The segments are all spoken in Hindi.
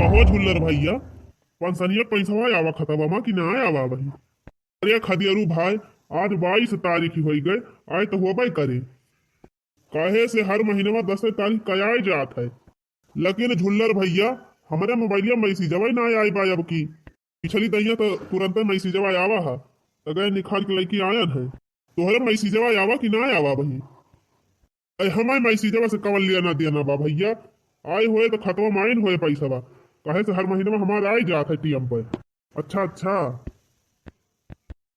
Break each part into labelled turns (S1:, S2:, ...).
S1: कहो झुल्लर भैया पंसनिया पैसा आवा खतबा कि ना आवा भाई। अरे खदियरू भाई आज 22 तारीख हो गए आए तो होबे करे काहे से हर महीने में 10 तारीख कयाए जात है। लेकिन झुल्लर भैया हमारे मोबाइलिया मैसेजवा ना आई बा अब की पिछली दैया तो तुरंत मैसेजवा आवा है तो गए निखार के लड़की आयन है तोहरे मैसेजवा आवा कि ना आवा भाई। हमारे मैसेजवा से कवन लिया ना दिया ना बा भैया आए हुए तो खतवा माइन हुए पैसा बा कहे से हर महीने में हमारा आई जात है टीएम पे। अच्छा अच्छा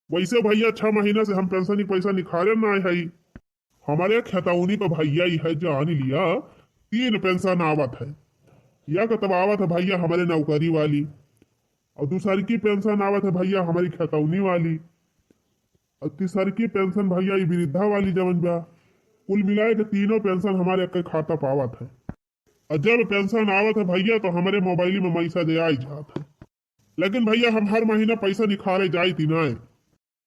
S1: वैसे भैया 6 महीना से हम पेंशन की पैसा निखारे ना है हमारे खतौनी पर भैया ही है जान लिया 3 पेंशन आवत है या का तब आवत है भैया हमारे नौकरी वाली और दूसरी की पेंशन आवत है भैया हमारी खतौनी वाली और तीसरी की पेंशन भैया ये वृद्धा वाली जवन बा कुल मिलाए के तीनों पेंशन हमारे के खाता पावत है। और जब पेंशन आवत है भैया तो हमारे मोबाइल में पैसा दे आई जात है। लेकिन भैया हम हर महीना पैसा निखारे जाई थी ना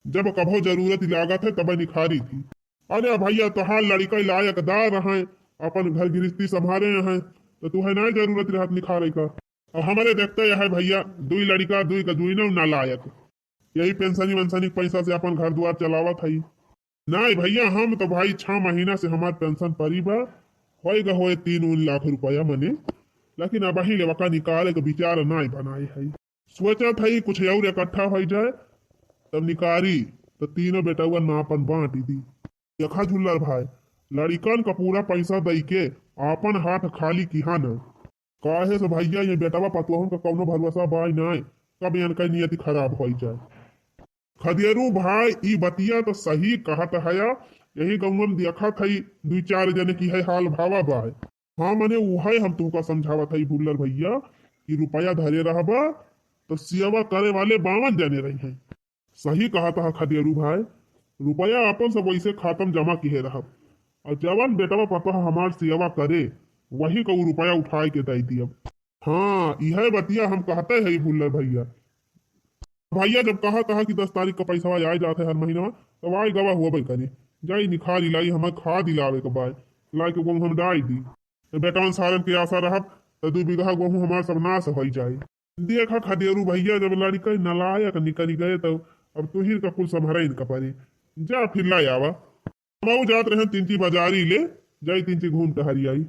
S1: जब कभो जरूरत लागत है तब निखारी थी। अरे भैया तोहार लड़का लायकदार रहे अपन घर गृहस्थी संभाले हैं तो तुम्हें ना जरूरत रहत निखारे का। और हमारे देखते है भैया दुई लड़का दुई का दुई ना लायक यही पेंशनी वेंशनी पैसा से अपन घर द्वार चलावत है। नहीं भैया हम तो भाई 6 महीना से हमार पेंशन परी बा होएगा होए 3 लाख रुपया मने लेकिन अब ही वका निकाले के विचार ना बनाए है। सोचत है कुछ और इकट्ठा हो जाए तब निकारी तो तीनों बेटुआ नापन बांट दी। देखा झुल्लर भाई लड़कन का पूरा पैसा दई के आपन हाथ खाली किहा न काहे से भैया ये बेटवा पतुआ का कौनो भरोसा बाई ना कब इनका नियति खराब हो जाए। खदियरू भाई ई बतिया तो सही कहत है यही गाँव में देखा थी 2-4 जने की है हाल भावा बाय। हाँ मने वही हम तुमका समझावत है भुल्लर भैया कि रुपया धरे रहबा तो सेवा करे वाले 52 जने रही हैं। सही कहा था खदियरू भाई रुपया अपन सब वैसे खातम जमा किए रहब और जवन बेटवा पता हमार सेवा करे वही को रुपया उठाए के दे दियब। हाँ यह बतिया हम कहते है भुल्लर भैया। भैया जब कहा कि 10 तारीख का पैसा आ जाता है हर महीना में तो वाई गवा हुआ भाई करे जाई निखार लाई हमें खा दिलावे के बाद लाई के गेहूँ हम डाई दी तो बेटवन सारन के आशा रहब तो 2 बीघा गेहूँ हमार सब नाश हो जाए। देखा खदियरू भैया जब लड़का नलायक निकल गए तो अब तुहिर का कुल संभरे इनका परी जा फिर लाई आवा हम जात रहे 3 बाजारी ले जाई 3 घूम टहरी आई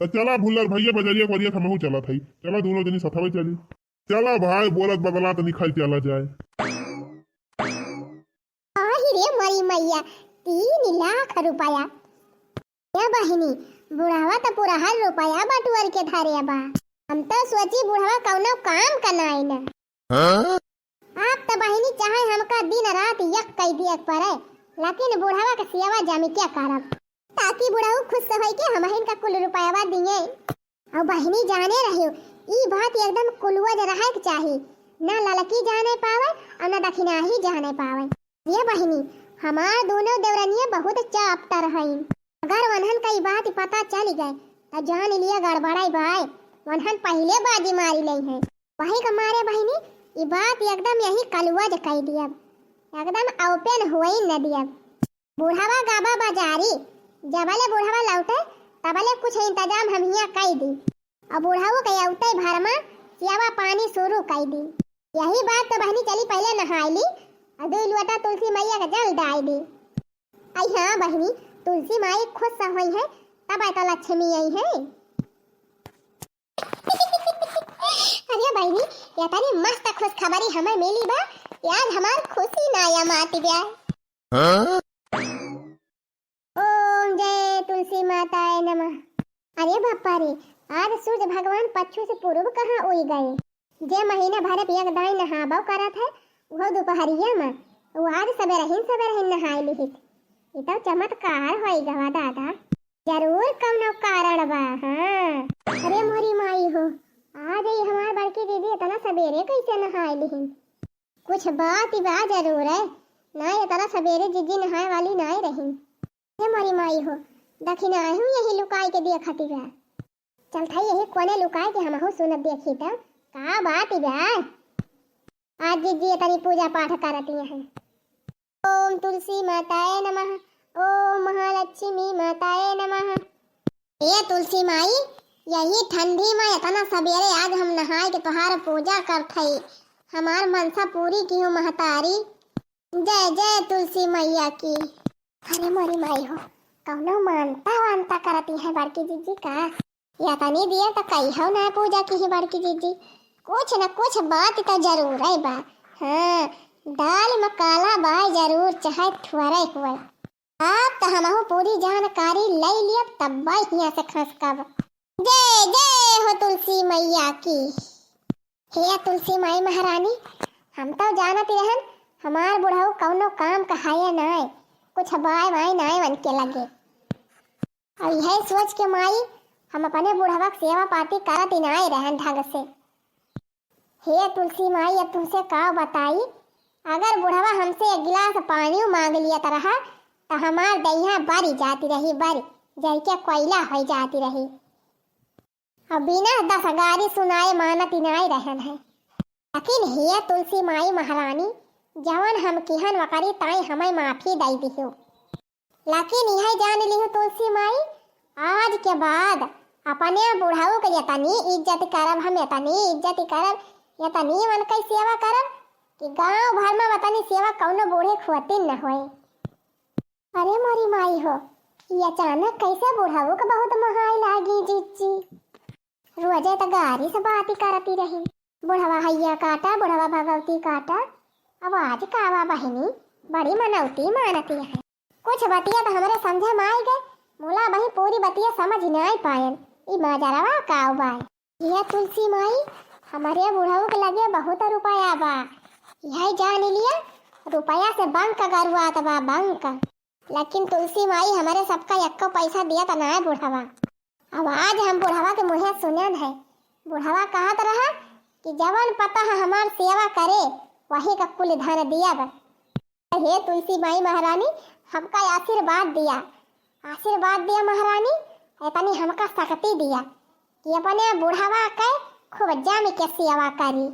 S1: तो चला भुल्लर भैया बजरिया बरिया हमहू चला थी चला दोनों जनी सथवे चली चला भाई बोलत बदला तो निकल चला जाए।
S2: रे मरी मैया 3 लाख रुपया या बहिनी बुढ़ावा तो पूरा हर रुपया बटुअर के धारे बा हम तो सोची बुढ़ावा कौनो काम करना न आप तो बहिनी चाहे हमका दिन रात यक कई दिया पड़े लेकिन बुढ़ावा का सेवा जामी क्या करब ताकि बुढ़ाऊ खुश होई के हम इनका कुल रुपया दिए। और बहिनी जाने रहियो ई बात एकदम कुलवज रहे के चाही ना ललकी जाने पावे और ना दक्षिणा ही जाने पावे। ये बहिनी हमार दोनों देवरनिया बहुत चापटर हईन अगर वनहन कई बात पता चल गए तो जान लिया गड़बड़ाई भाई वनहन पहले बाजी मारी लई है वही का मारे बहिनी ये बात एकदम यही कलुवज कह दिया एकदम ओपन हुई न दिया। बुढ़ावा गाबा बाजारी जबले बुढ़ावा लौटे तबले कुछ इंतजाम हम हिया कई दी और बुढ़ाऊ के औते भर में सेवा पानी शुरू कई दी। यही बात तो बहनी चली पहले नहाई ली और 2 लोटा तुलसी मैया का जल डाल दी। आई हाँ बहनी तुलसी माई खुश हुई है तब तो लक्ष्मी आई है। अरे बहनी ये तारी मस्त खुश खबरी हमें मिली बा याद हमार खुशी ना या माटी ब्याह। ओम जय तुलसी माताए नमः। अरे बापा रे आज सूर्य भगवान पश्चिम से पूर्व कहाँ उई गए जे महीना भर एक दाई नहाबो करत है वो दोपहरिया में वो आज सवेरे नहाई लिहित ये तो चमत्कार होई गवा दादा जरूर कौनो कारण बा। हाँ अरे मोरी माई हो आज ही हमार बड़की दीदी इतना सवेरे कैसे नहाई लिहिन कुछ बात ही बा जरूर है ना इतना सवेरे जिज्जी नहाए वाली ना रही। ये मोरी माई हो दक्षिणा हूँ यही लुकाई के दिया खाती बा चल था यही कोने लुकाए के हमहु सुनत देखी तो का बात बा। आज जी तनी पूजा पाठ करती हैं। ओम तुलसी माताए नमः ओम महालक्ष्मी माताए नमः। ये तुलसी माई यही ठंडी में इतना सवेरे आज हम नहाए के तोहार पूजा करत हई। हमार मनसा पूरी की हो महतारी। जय जय तुलसी मैया की। अरे मोरी माई हो, कौनो मानता वानता करती है बड़की जीजी का। या तनी दिया तो कही हो ना पूजा की है बड़की जीजी। कुछ न कुछ बात तो जरूर है बा। हाँ, दाल में काला बाय जरूर चाहे ठुअरे हुए। आप तो हमहु पूरी जानकारी ले लिया तब बाई हिया से खसकब। जय जय हो तुलसी मैया की। हे तुलसी माई महारानी, हम तो जानती रहन हमार बुढ़ऊ कौनो काम कहाए नाय, कुछ बाय बाय नाय बन के लगे। और यह सोच के माई हम अपने बुढ़वा की सेवा पाती करत ही नाय रहन ढंग से। हे तुलसी माई, अब तुमसे का बताई, अगर बुढ़वा हमसे एक गिलास पानी मांग लिया तरह तो हमार दहिया बारी जाती रही, बारी जल के कोयला हो जाती रही। अब बिना दसगारी सुनाए मानत नाय रहन है। लेकिन हे तुलसी माई महारानी, जवन हम किहन वकरी ताई हमें माफी दई दियो। लेकिन यह जान लियो तुलसी माई, आज के बाद अपने बुढ़ाऊ के यतनी इज्जत करब, हम यतनी इज्जत करब, यतनी मन के सेवा करब कि गांव भर में वतनी सेवा कौनो बूढ़े खुआती न होए। अरे मोरी माई हो, ये अचानक कैसे बुढ़ाऊ के बहुत महाई लागी जीजी। रोजे तो गारी से बात ही करती रही, बुढ़वा हैया काटा, बुढ़वा भगवती काटा। अब आज कावा बहिनी बड़ी मनौती मानती है। कुछ बतिया तो हमारे समझे में आई गए, मोला बही पूरी बतिया समझ नहीं पायन। ई बाजारवा काव बाय। यह तुलसी माई, हमारे बुढ़ऊ के लगे बहुत रुपया बा, यह जान लिया रुपया से बंक गरुआत बा, बंक। लेकिन तुलसी माई हमारे सबका यक्को पैसा दिया तो ना बुढ़वा। अब आज हम बुढ़वा के मुँहे सुनन है, बुढ़वा कहत रहा कि जवन पता है हमार सेवा करे वही का कुल धन दिया बा। हे तुलसी माई महारानी, हमका आशीर्वाद दिया, आशीर्वाद दिया महारानी। इतनी हमका शक्ति दिया कि अपने बुढ़वा के खूब जम के सेवा करी,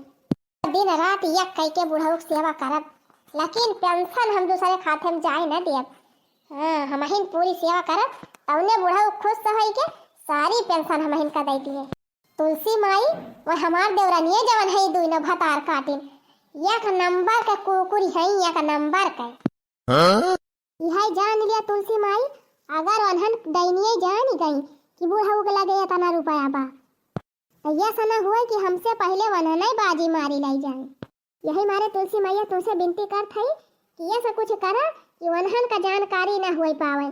S2: दिन रात एक कह के बुढ़ऊ की सेवा करब। लेकिन पेंशन हम दूसरे खाते में जाए न देब। हाँ, हम हिन पूरी सेवा करब, तवने बुढ़ऊ खुश हो के सारी पेंशन हम हिन का दे दिए। तुलसी माई, वो हमार देवरानिए जवन है दुई न भतार काटिन, एक नंबर का कुकुरी है, एक नंबर का। यह जान लिया तुलसी माई, अगर अनहन दैनिये जान गई कि बुढ़ऊ के लगे इतना रुपया बा, तो यह सना हुआ कि हमसे पहले वनहन ही बाजी मारी लाई जाए। यही मारे तुलसी मैया तुमसे विनती करत है कि ये सब कुछ करा कि वनहन का जानकारी ना हुई पावे।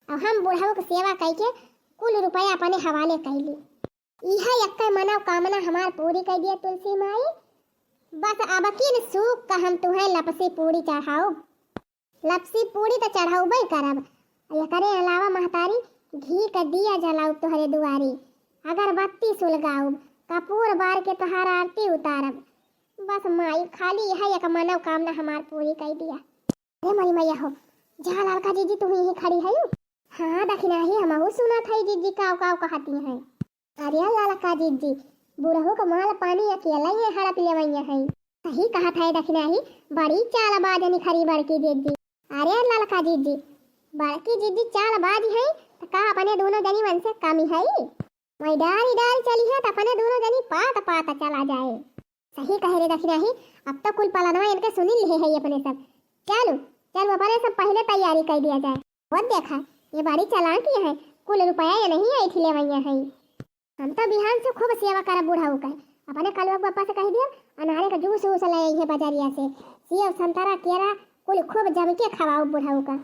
S2: अब हम बुढ़ऊ की सेवा करके कुल रुपया अपने हवाले कर ली। यह एक मनो कामना हमार पूरी कर दिया तुलसी माई। बस अब किन सूख का हम तुम्हें लपसी पूरी चढ़ाओ, लपसी पूरी तो चढ़ाऊबे करब। एकरे अलावा महतारी घी का दिया जलाऊ तुहरे दुआरी, अगरबत्ती सुलगाऊ, कपूर बार के तुहार आरती उतारब। बस माई खाली यह एक मनो कामना हमार पूरी कर दिया। अरे मरी मैया हो, जहाँ लड़का जीजी तुम ही खड़ी है। हाँ दखिना ही हमहू सुना था जीजी काव काव कहती हैं। अरे लड़का जीजी, बुढ़ऊ का माल पानी अकेला ही हड़प ले है। सही कहा था दखिना ही, बड़ी चालबाजनी खरी बड़की जीजी। अरे लड़का जीजी, बड़की जीजी चालबाज है तो का अपने दोनों जनी मन से कमी है। मैं डारी डारी चली है तो अपने दोनों जनी पात पात चला जाए। सही कह रहे दखिना ही, अब तो कुल पलनवा इनके सुनी लिए है अपने सब। चलो चलो अपने सब पहले तैयारी कर दिया जाए। बहुत देखा ये बड़ी चालाकी है, कुल रुपया ये नहीं आई थी लेवैया है। हम तो बिहान से खूब सेवा करब बुढ़ऊ का। अपने कलवा पापा से कह दिया अनारे का जूस वूस ले है बाजारिया से, सेब संतरा केरा कुल खूब जम के खवाओ बुढ़ऊ का।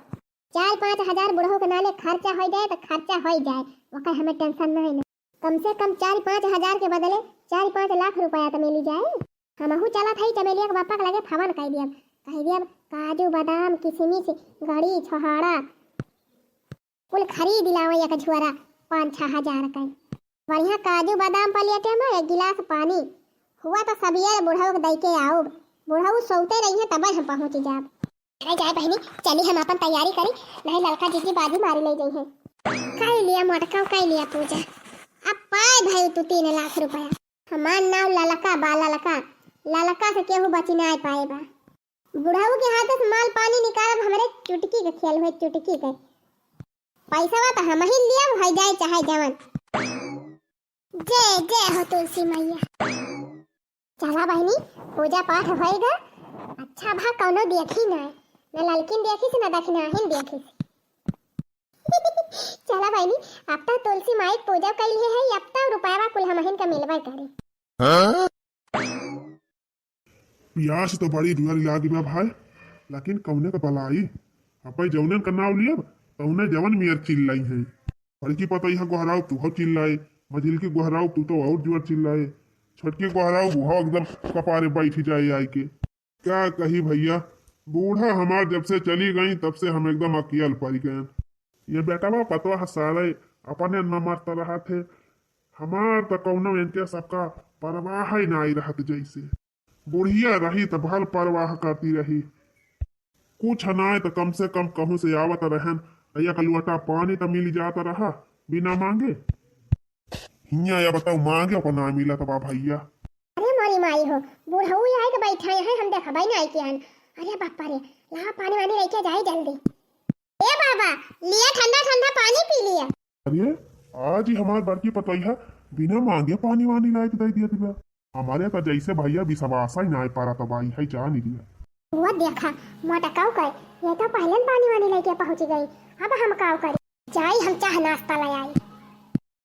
S2: 4-5 हजार बुढ़ऊ के नाले खर्चा हो जाए तो खर्चा हो जाए, वह हमें टेंशन नहीं है। कम से कम 4-5 हजार के बदले 4-5 लाख रुपया तो मिली जाए। हमहू चला था चमेलिया के बापा के लगे फवन कह दिया काजू बादाम किशमिश गड़ी छोहाड़ा कुल खरीद लावे एक झुआरा 5-6 हजार का। बढ़िया काजू बादाम पलेटे में एक गिलास पानी हुआ तो सबिया बुढ़ऊ दई के आओ। बुढ़ऊ सोते रही है तब हम पहुँच जाब। अरे जाए बहनी, चली हम अपन तैयारी करी, नहीं लड़का जीजी बाजी मारी ले गई है। कह लिया मोटका, कह लिया पूजा। अब पाए भाई तू 3 लाख रुपया। हमार नाम ललका बा, ललका ललका से केहू बची ना पाए बा। बुढ़ऊ के हाथ से माल पानी निकालब हमारे चुटकी के खेल हुए, चुटकी के पैसा तो हम ही लिया, हो जाए चाहे जवन। जय जय हो तुलसी मैया। चला बहनी पूजा पाठ होएगा। अच्छा भा कौनो देखी ना न ललकिन देखी से न दक्षिणाहीन देखी से। चला बहनी अब तक तुलसी माई के पूजा कर लिए है, अब तक रुपया कुल हमहिन का मिलवा करे।
S1: प्यास तो बड़ी दुआरी लागी बा भाई, लेकिन कौने का बलाई अपन जौनन का नाव लिया तौने जवन मियर चिल्लाई है। बड़की पता यह गोहराव तू हो चिल्लाए, मझिल के गोहराव तू तो और जोर चिल्लाए, छोटके गोहराव वो एकदम कपारे बैठ जाए आई के। क्या कही भैया, बूढ़ा हमार जब से चली गई तब से हम एकदम अकियल पड़ गए। ये बेटा पतवा हसारे अपने न मरता रहा थे, हमार तो कौनो इनके सबका परवाह ही नहीं रहत। जैसे बुढ़िया रही तो भल परवाह करती रही, कुछ नाय तो कम से कम कहूँ से आवत रहन, एक लुआटा पानी तो मिल जाता रहा बिना मांगे। हिया या बताओ मांगे और ना मिला तो भैया।
S2: अरे मोरी माई हो, बूढ़ऊ आए के बैठा है, हम देखा भाई नहीं किया। अरे बापा रे, ला पानी वानी लेके जाए जल्दी। ए बाबा लिया ठंडा ठंडा पानी पी लिया।
S1: अरे आज ही हमारे बड़की पतोइया बिना मांगे पानी वानी लाए के दे दिया दिया। हमारे तो जैसे भैया विश्वास ही ना पारा तो भाई है जा नहीं दिया।
S2: वो देखा मोटा काऊ कर, ये तो पहले पानी वानी लेके पहुंच गई, अब हम काऊ कर जाई, हम चाह नाश्ता ले आई।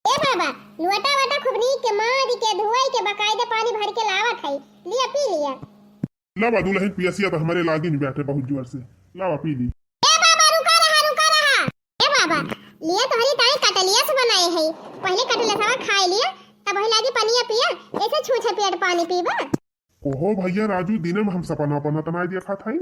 S2: ए बाबा लुआटा वाटा खुबनी के मार के धोई के बकायदे पानी भर के लावत है, लिया पी लिया।
S1: लावा दुल्हन पियसिया तो हमारे लागे नहीं बैठे बहुत जोर से, लावा पी ली।
S2: ए बाबा रुका रहा। ए बाबा लिया तो हरी ताई कटलिया से बनाए है, पहले कटलिया सवा खा लिया तब वही लागी पानी पिया, ऐसे छूछे पेट पानी पीबा।
S1: ओहो भैया राजू दिन में हम सपना अपना तनाई देखा था ही,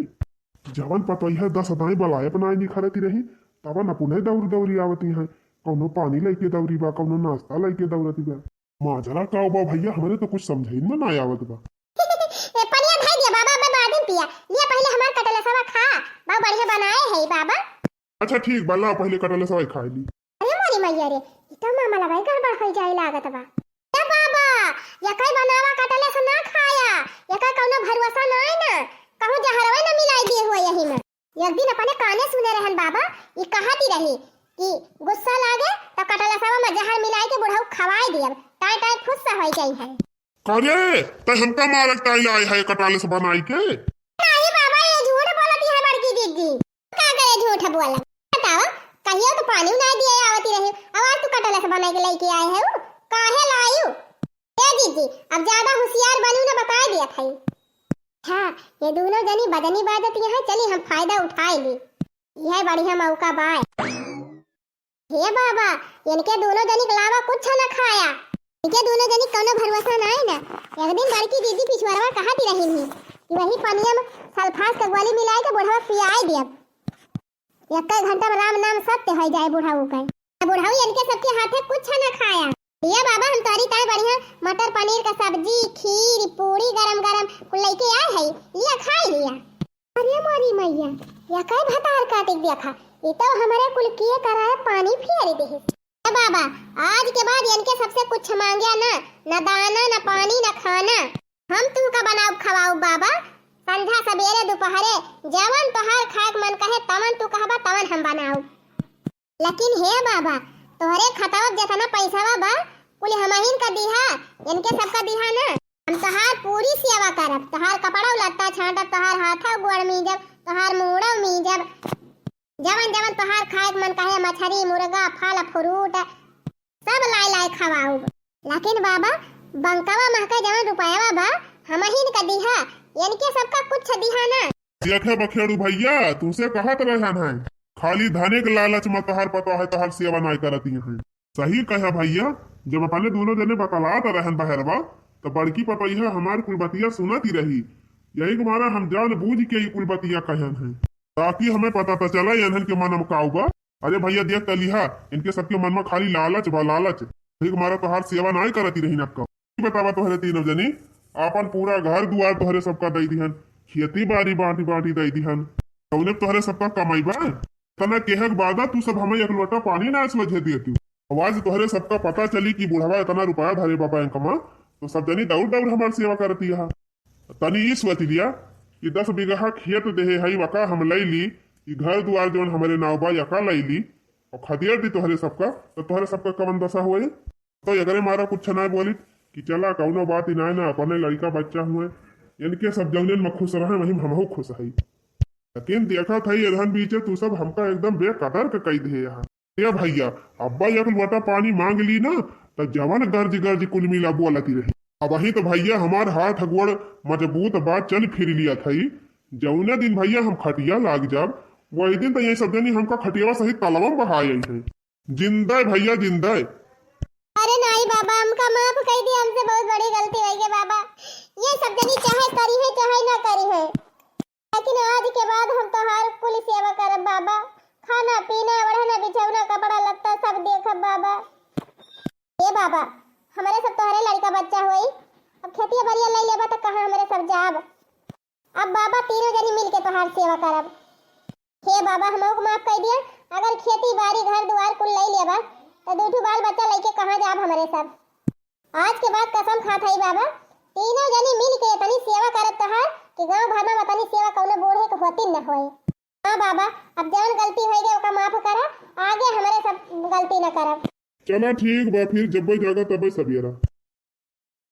S1: जवन पतोइया 10 दाई बलाए बनाई नहीं खरती रही तब न पुनः दौड़ दौड़ी आवती है, कौनो पानी लेके दौड़ी बा, कौनो नाश्ता लेके दौड़ती बा। माजरा का बा भैया, हमारे तो कुछ समझे में ना आवत बा।
S2: ए पनिया भाई दिया बाबा, मैं बाद में पिया, लिया पहले हमार कटला सवा खा, बहुत बढ़िया बनाए है बाबा।
S1: अच्छा ठीक बा, ला पहले कटले सवाई खा ली।
S2: अरे मोरी मैया रे, ई तो मामा लबाई गड़बड़ हो जाए लागत बा। ए बाबा या कई बनावा कटले से ना खाया, या का कौनो भरोसा ना है ना, कहूं जहरवा ना मिलाई दिए हुए यही में। एक दिन अपने काने सुने रहन बाबा, ई कहती रही कि गुस्सा लागे तो कटला सवा में जहर मिलाई के बुढ़ऊ खवाई दिया, टाई टाई खुश से हो जाई है।
S1: करे तो हमका मारक ताई लाई है कटाले से बनाई के।
S2: नहीं बाबा ये झूठ बोलती है बड़की दीदी, का करे झूठ बोला। बताओ कहियो तो पानी ना दिए आवती रही, अब तू कटला से बना के लेके आए है, काहे लायू। ए दीदी अब ज्यादा होशियार बनू ना, बता दिया था। हाँ ये दोनों जनी बदनी बादत यहाँ चली, हम फायदा उठाए ली, यह बढ़िया मौका बाय। हे बाबा इनके दोनों जनी के अलावा कुछ न खाया, इनके दोनों जनी कोनो भरोसा ना है ना। एक दिन बड़की दीदी पिछवाड़वा कहती रही थी कि वही पानी में सल्फास का गोली मिला के बुढ़ावा पियाई दिया, एक घंटा में राम नाम सत्य हो जाए बुढ़ाऊ का। बुढ़ाऊ इनके सबके हाथे कुछ न खाया। लिया बाबा हम तारी ताई बढ़िया मटर पनीर का सब्जी खीर पूरी गरम गरम कुल लेके आए है, लिया खा लिया। अरे मोरी मैया या कई भतार काटिक देखा, ये तो हमारे कुल किए कराए पानी फेर दे। बाबा आज के बाद इनके सबसे कुछ मांगया ना, न दाना न पानी न खाना, हम तू का बनाओ खवाओ बाबा, संध्या सवेरे दोपहरे जवन तोहार खाक मन कहे तवन तू कहबा तवन हम बनाओ। लेकिन हे बाबा तोहरे खतावत जितना पैसा बा कुल हमहिन का दिहा, इनके सबका दिहा ना, हम तोहार पूरी सेवा करब, तोहार कपड़ा लत्ता छांटब, तोहार हाथा गोड़ मीजब, तोहार मुड़ा मीजब, जवन जवन तोहार खाए मन कहे मछली मुर्गा फल फ्रूट सब लाई लाई खवाऊ। लेकिन बाबा बंकवा महका जवन रुपया बा हमहिन का दिहा, इनके सबका कुछ दिहा ना।
S1: देखे बखेड़ू भैया तुमसे कहत रहन है, खाली धने के लालच में तोहार पता है तोहार सेवा नहीं करती है। सही कहा भैया, जब अपने दोनों जने बतलात रहन बहरवा तो बड़की पपैया हमार कुलबतिया सुनती रही, यही तुम्हारा हम जान बूझ के ही कुलबतिया कहन है, ताकि हमें पता तो चला इन्हन के मन में काउबा। अरे भैया देख तलिहा इनके सबके मन में खाली लालच बा लालच, यही तुम्हारा तोहार सेवा नहीं करती रही नक्का। बतावा तोहरे तीनों जनी अपन पूरा घर दुआर तोहरे सबका दई दिहन, खेती बाड़ी बांटी बांटी दई दिहन, तौने तोहरे सबका कमाई बा तना केहक बादा तू सब हमें एक लोटा पानी ना समझे दिए। आवाज तोहरे सबका पता चली कि बुढ़ावा इतना रुपया धरे बा बैंक में, तो सब जनी दौड़ दौड़ हमारी सेवा करती है। तनी ई सोच लिया कि 10 बीघा खेत देहे हई वका हम लई ली, कि घर दुआर जौन हमारे नाव बा यका लई ली और खदियर दी तोहरे सबका, तो तोहरे सबका कवन दशा हुए। तो अगरे मारा कुछ ना बोली कि चला कौनो बात ही ना अपने लड़का बच्चा हुए इनके सब जौन में खुश रहे वही हमहू खुश है। लेकिन देखा था ये धन बीचे तू सब हमका एकदम बेकदर के कही दे यहाँ। ये भैया अब्बा एक लोटा पानी मांग ली ना तो जवन गर्ज गर्ज कुल मिला बोलती रही। अब वही तो भैया हमार हाथ अगवड़ मजबूत बात चल फिर लिया था। जौने दिन भैया हम खटिया लाग जाब वही दिन तो ये सब जनी हमका खटिया सहित तलवा बहाई है। जिंदा भैया जिंदा।
S2: अरे नहीं बाबा हमका माफ कर दिया, हमसे बहुत बड़ी गलती हुई है बाबा। ये सब जनी चाहे करी है चाहे ना करी है, लेकिन आज के बाद हम तो हर कुल सेवा करब बाबा। खाना पीना ओढ़ना बिछौना कपड़ा लत्ता सब देखब बाबा। ये बाबा हमारे सब तोहरे लड़का बच्चा हुई, अब खेती बाड़ी ले लेबा तो कहां हमारे सब जाब। अब बाबा तीनों जनी मिल के तोहार सेवा करब। हे बाबा हमको माफ कर दिया। अगर खेती बाड़ी घर द्वार कुल ले लेबा तो दूठू बाल बच्चा लेके कहां जाब हमारे सब। आज के बाद कसम खात हई बाबा तीनों जनी मिल के तनी सेवा करत तोहार कि गांव भर में तनी सेवा कौनो बूढ़े के होती न होए। हां बाबा अब जौन गलती होई गई ओका माफ करा, आगे हमारे सब गलती न करब।
S1: चला ठीक बा फिर जब जागा तब सवेरा।